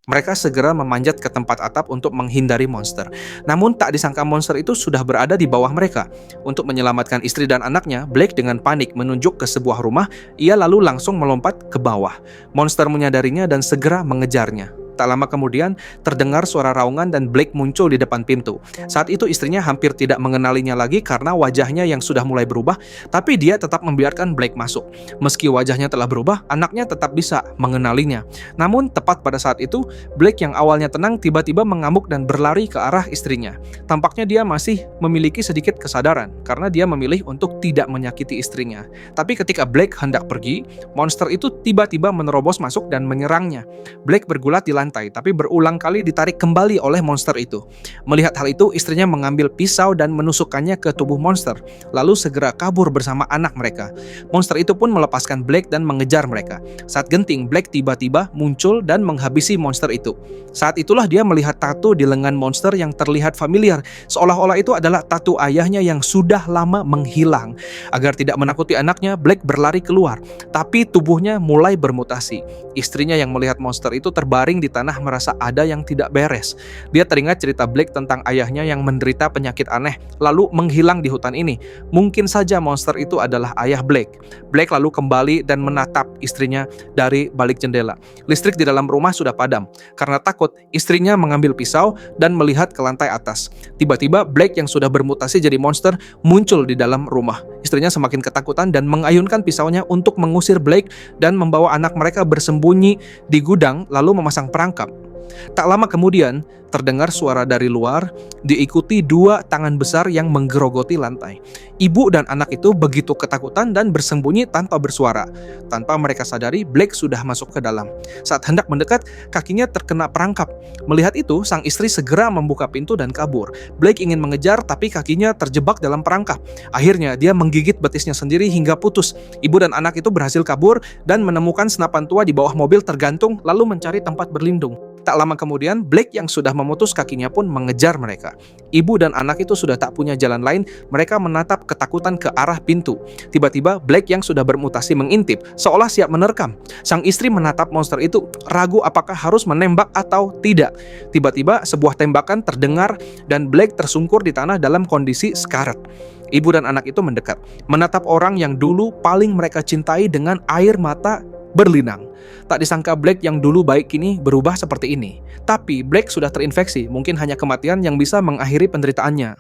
Mereka segera memanjat ke tempat atap untuk menghindari monster. Namun tak disangka monster itu sudah berada di bawah mereka. Untuk menyelamatkan istri dan anaknya, Blake dengan panik menunjuk ke sebuah rumah. Ia lalu langsung melompat ke bawah. Monster menyadarinya dan segera mengejarnya. Tak lama kemudian, terdengar suara raungan dan Blake muncul di depan pintu. Saat itu istrinya hampir tidak mengenalinya lagi karena wajahnya yang sudah mulai berubah, tapi dia tetap membiarkan Blake masuk. Meski wajahnya telah berubah, anaknya tetap bisa mengenalinya. Namun, tepat pada saat itu, Blake yang awalnya tenang tiba-tiba mengamuk dan berlari ke arah istrinya. Tampaknya dia masih memiliki sedikit kesadaran karena dia memilih untuk tidak menyakiti istrinya. Tapi ketika Blake hendak pergi, monster itu tiba-tiba menerobos masuk dan menyerangnya. Blake bergulat di lantai, tapi berulang kali ditarik kembali oleh monster itu. Melihat hal itu, istrinya mengambil pisau dan menusukkannya ke tubuh monster, lalu segera kabur bersama anak mereka. Monster itu pun melepaskan Blake dan mengejar mereka. Saat genting, Blake tiba-tiba muncul dan menghabisi monster itu. Saat itulah dia melihat tato di lengan monster yang terlihat familiar, seolah-olah itu adalah tato ayahnya yang sudah lama menghilang. Agar tidak menakuti anaknya, Blake berlari keluar, tapi tubuhnya mulai bermutasi. Istrinya yang melihat monster itu terbaring di tanah merasa ada yang tidak beres. Dia teringat cerita Blake tentang ayahnya yang menderita penyakit aneh, lalu menghilang di hutan ini. Mungkin saja monster itu adalah ayah Blake. Blake lalu kembali dan menatap istrinya dari balik jendela. Listrik di dalam rumah sudah padam. Karena takut, istrinya mengambil pisau dan melihat ke lantai atas. Tiba-tiba Blake yang sudah bermutasi jadi monster muncul di dalam rumah. Istrinya semakin ketakutan dan mengayunkan pisaunya untuk mengusir Blake dan membawa anak mereka bersembunyi di gudang lalu memasang perangkap. Tak lama kemudian, terdengar suara dari luar, diikuti dua tangan besar yang menggerogoti lantai. Ibu dan anak itu begitu ketakutan dan bersembunyi tanpa bersuara. Tanpa mereka sadari, Blake sudah masuk ke dalam. Saat hendak mendekat, kakinya terkena perangkap. Melihat itu, sang istri segera membuka pintu dan kabur. Blake ingin mengejar, tapi kakinya terjebak dalam perangkap. Akhirnya, dia menggigit betisnya sendiri hingga putus. Ibu dan anak itu berhasil kabur dan menemukan senapan tua di bawah mobil tergantung, lalu mencari tempat berlindung. Tak lama kemudian, Blake yang sudah memutus kakinya pun mengejar mereka. Ibu dan anak itu sudah tak punya jalan lain, mereka menatap ketakutan ke arah pintu. Tiba-tiba, Blake yang sudah bermutasi mengintip, seolah siap menerkam. Sang istri menatap monster itu, ragu apakah harus menembak atau tidak. Tiba-tiba, sebuah tembakan terdengar dan Blake tersungkur di tanah dalam kondisi sekarat. Ibu dan anak itu mendekat, menatap orang yang dulu paling mereka cintai dengan air mata berlinang. Tak disangka Blake yang dulu baik kini berubah seperti ini. Tapi Blake sudah terinfeksi, mungkin hanya kematian yang bisa mengakhiri penderitaannya.